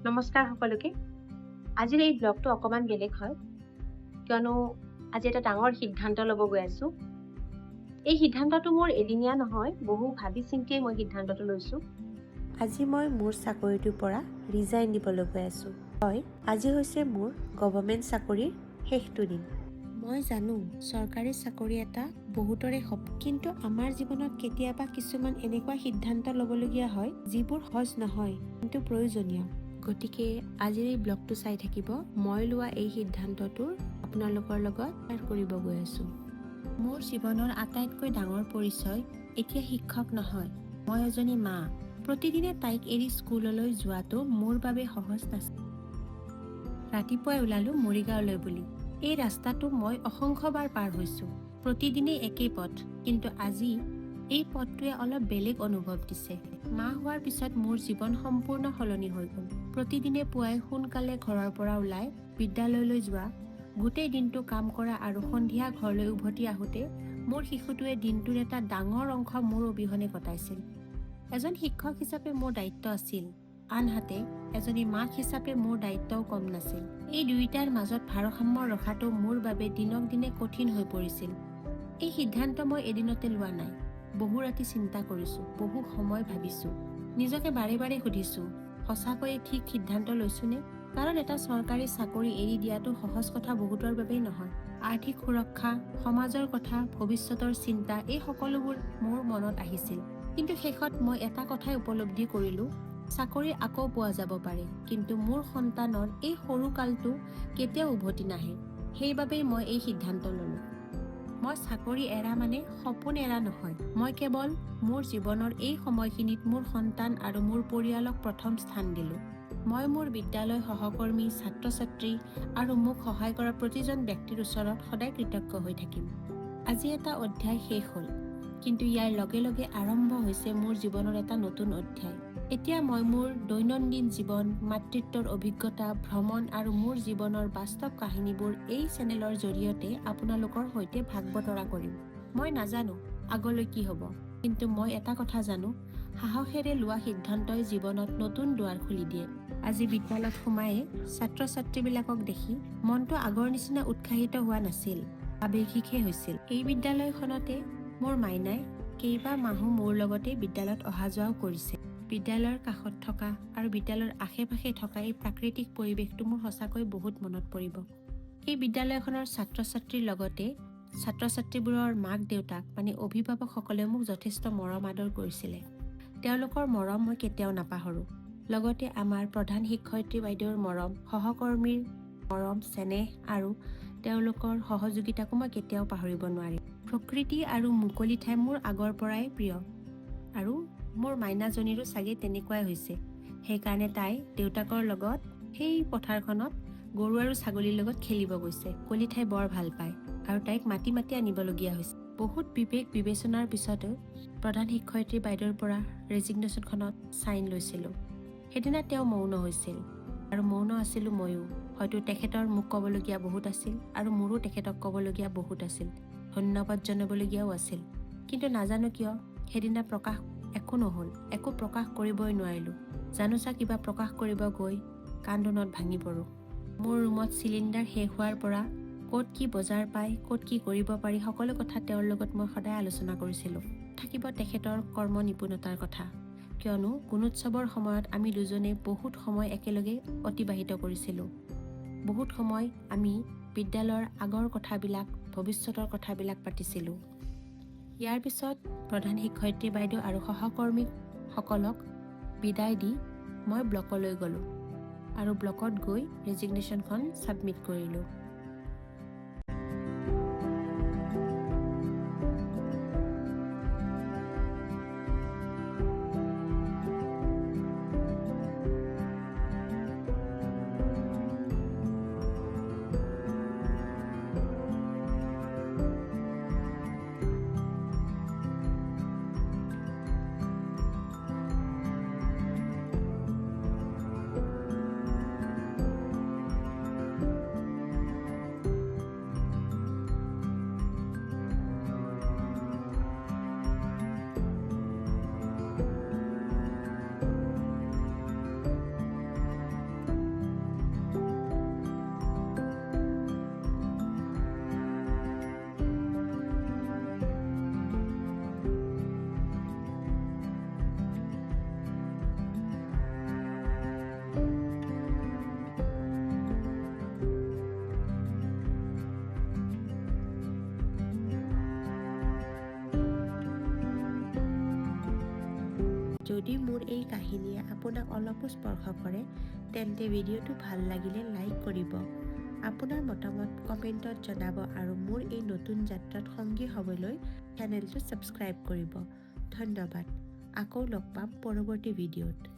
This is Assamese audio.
নমস্কাৰ সকলোকে। আজিৰ এই ব্লগটো অকমান বেলেগ হয় কিয়নো আজি এটা ডাঙৰ সিদ্ধান্ত ল'ব গৈ আছো। এই সিদ্ধান্তটো মোৰ এদিনীয়া নহয়, বহু ভাবি চিন্তিয়ে মই সিদ্ধান্তটো লৈছো। আজি মই মোৰ চাকৰিটোৰ পৰা ৰিজাইন দিবলৈ গৈ আছো। হয়, আজি হৈছে মোৰ গভৰ্ণমেণ্ট চাকৰিৰ শেষটো দিন। মই জানো চৰকাৰী চাকৰি এটা বহুতৰে সপোন, কিন্তু আমাৰ জীৱনত কেতিয়াবা কিছুমান এনেকুৱা সিদ্ধান্ত ল'বলগীয়া হয় যিবোৰ সহজ নহয় কিন্তু প্ৰয়োজনীয়। গতিকে আজিৰ এই ব্লগটো চাই থাকিব। মই লোৱা এই সিদ্ধান্তটোৰ আপোনালোকৰ লগত শ্বেয়াৰ কৰিব গৈ আছো। মোৰ জীৱনৰ আটাইতকৈ ডাঙৰ পৰিচয় এতিয়া শিক্ষক নহয়, মই এজনী মা। প্ৰতিদিনে তাইক এৰি স্কুললৈ যোৱাটো মোৰ বাবে সহজ নাছিল। ৰাতিপুৱাই ওলালো মৰিগাঁওলৈ বুলি। এই ৰাস্তাটো মই অসংখ্যবাৰ পাৰ হৈছো, প্ৰতিদিনেই একেই পথ, কিন্তু আজি এই পথটোৱে অলপ বেলেগ অনুভৱ দিছে। মা হোৱাৰ পিছত মোৰ জীৱন সম্পূৰ্ণ সলনি হৈ গ'ল। প্ৰতিদিনে পুৱাই সোনকালে ঘৰৰ পৰা ওলাই বিদ্যালয়লৈ যোৱা, গোটেই দিনটো কাম কৰা আৰু সন্ধিয়া ঘৰলৈ উভতি আহোঁতে মোৰ শিশুটোৱে দিনটোৰ এটা ডাঙৰ অংশ মোৰ অবিহনে কটাইছিল। এজন শিক্ষক হিচাপে মোৰ দায়িত্ব আছিল, আনহাতে এজনী মাক হিচাপে মোৰ দায়িত্বও কম নাছিল। এই দুয়োটাৰ মাজত ভাৰসাম্য ৰখাটো মোৰ বাবে দিনক দিনে কঠিন হৈ পৰিছিল। এই সিদ্ধান্ত মই এদিনতে লোৱা নাই। বহু ৰাতি চিন্তা কৰিছো, বহু সময় ভাবিছো, নিজকে বাৰে বাৰে সুধিছো, সঁচাকৈয়ে ঠিক সিদ্ধান্ত লৈছোনে? কাৰণ এটা চৰকাৰী চাকৰি এৰি দিয়াটো সহজ কথা বহুতৰ বাবেই নহয়। আৰ্থিক সুৰক্ষা, সমাজৰ কথা, ভৱিষ্যতৰ চিন্তা, এই সকলোবোৰ মোৰ মনত আহিছিল। কিন্তু শেষত মই এটা কথাই উপলব্ধি কৰিলো, চাকৰি আকৌ পোৱা যাব পাৰে, কিন্তু মোৰ সন্তানৰ এই সৰু কালটো কেতিয়াও উভতি নাহে। সেইবাবেই মই এই সিদ্ধান্ত ললো। মই চাকৰি এৰা মানে সপোন এৰা নহয়। মই কেৱল মোৰ জীৱনৰ এই সময়খিনিত মোৰ সন্তান আৰু মোৰ পৰিয়ালক প্ৰথম স্থান দিলো। মই মোৰ বিদ্যালয় সহকৰ্মী, ছাত্ৰ-ছাত্ৰী আৰু মোক সহায় কৰা প্ৰতিজন ব্যক্তিৰ ওচৰত সদায় কৃতজ্ঞ হৈ থাকিম। আজি এটা অধ্যায় শেষ হ'ল, কিন্তু ইয়াৰ লগে লগে আৰম্ভ হৈছে মোৰ জীৱনৰ এটা নতুন অধ্যায়। এতিয়া মই মোৰ দৈনন্দিন জীৱন, মাতৃত্বৰ অভিজ্ঞতা, ভ্ৰমণ আৰু মোৰ জীৱনৰ বাস্তৱ কাহিনীবোৰ এই চেনেলৰ জৰিয়তে আপোনালোকৰ সৈতে ভাগ বতৰা কৰিম। মই নাজানো আগলৈ কি হ'ব, কিন্তু মই এটা কথা জানো, সাহসেৰে লোৱা সিদ্ধান্তই জীৱনত নতুন দুৱাৰ খুলি দিয়ে। আজি বিদ্যালয়ত সোমায়ে ছাত্ৰ-ছাত্ৰীবিলাকক দেখি মনটো আগৰ নিচিনা উৎসাহিত হোৱা নাছিল, আৱেগিকহে হৈছিল। এই বিদ্যালয়খনতে মোৰ মাইনাই কেইবা মাহো মোৰ লগতে বিদ্যালয়ত অহা যোৱাও কৰিছে। বিদ্যালয়ৰ কাষত থকা আৰু বিদ্যালয়ৰ আশে-পাশে থকা এই প্ৰাকৃতিক পৰিৱেশটো মোৰ সঁচাকৈ বহুত মনত পৰিব। এই বিদ্যালয়খনৰ ছাত্ৰ-ছাত্ৰীৰ লগতে ছাত্ৰ-ছাত্ৰীবোৰৰ মাক-দেউতাক মানে অভিভাৱকসকলে মোক যথেষ্ট মৰম আদৰ কৰিছিলে। তেওঁলোকৰ মৰম মই কেতিয়াও নাপাহৰোঁ। লগতে আমাৰ প্ৰধান শিক্ষয়িত্ৰী বাইদেউৰ মৰম, সহকৰ্মীৰ মৰম, চেনেহ আৰু তেওঁলোকৰ সহযোগিতাকো মই কেতিয়াও পাহৰিব নোৱাৰিম। প্ৰকৃতি আৰু মুকলি ঠাই মোৰ আগৰ পৰাই প্ৰিয়, আৰু মোৰ মাইনাজনীৰো চাগে তেনেকুৱাই হৈছে। সেইকাৰণে তাই দেউতাকৰ লগত সেই পথাৰখনত গৰু আৰু ছাগলীৰ লগত খেলিব গৈছে। মুকলি ঠাই বৰ ভাল পায় আৰু তাইক মাতি মাতি আনিবলগীয়া হৈছে। বহুত বিবেক বিবেচনাৰ পিছতো প্ৰধান শিক্ষয়িত্ৰী বাইদেউৰ পৰা ৰেজিগনেশ্যনখনত ছাইন লৈছিলোঁ। সেইদিনা তেওঁ মৌন হৈছিল আৰু মৌন আছিলোঁ ময়ো। হয়তো তেখেতৰ মোক ক'বলগীয়া বহুত আছিল আৰু মোৰো তেখেতক ক'বলগীয়া বহুত আছিল, ধন্যবাদ জনাবলগীয়াও আছিল। কিন্তু নাজানো কিয় সেইদিনা একো নহ'ল, একো প্ৰকাশ কৰিবই নোৱাৰিলোঁ। জানোচা কিবা প্ৰকাশ কৰিব গৈ কান্দোনত ভাঙি পৰোঁ। মোৰ ৰুমত চিলিণ্ডাৰ শেষ হোৱাৰ পৰা ক'ত কি বজাৰ পায়, ক'ত কি কৰিব পাৰি, সকলো কথা তেওঁৰ লগত মই সদায় আলোচনা কৰিছিলোঁ। থাকিব তেখেতৰ কৰ্ম নিপুণতাৰ কথা, কিয়নো গুণোৎসৱৰ সময়ত আমি দুজনে বহুত সময় একেলগে অতিবাহিত কৰিছিলোঁ। বহুত সময় আমি বিদ্যালয়ৰ আগৰ কথাবিলাক, ভৱিষ্যতৰ কথাবিলাক পাতিছিলোঁ। ইয়াৰ পিছত প্ৰধান শিক্ষয়িত্ৰী বাইদেউ আৰু সহকৰ্মীসকলক বিদায় দি মই ব্লকলৈ গ'লোঁ আৰু ব্লকত গৈ ৰেজিগনেশ্যনখন ছাবমিট কৰিলোঁ। যদি মোৰ এই কাহিনীয়ে আপোনাক অলপো স্পৰ্শ কৰে তেন্তে ভিডিঅ'টো ভাল লাগিলে লাইক কৰিব। আপোনাৰ মতামত কমেণ্টত জনাব আৰু মোৰ এই নতুন যাত্ৰাত সংগী হ'বলৈ চেনেলটো ছাবস্ক্ৰাইব কৰিব। ধন্যবাদ। আকৌ লগ পাম পৰৱৰ্তী ভিডিঅ'ত।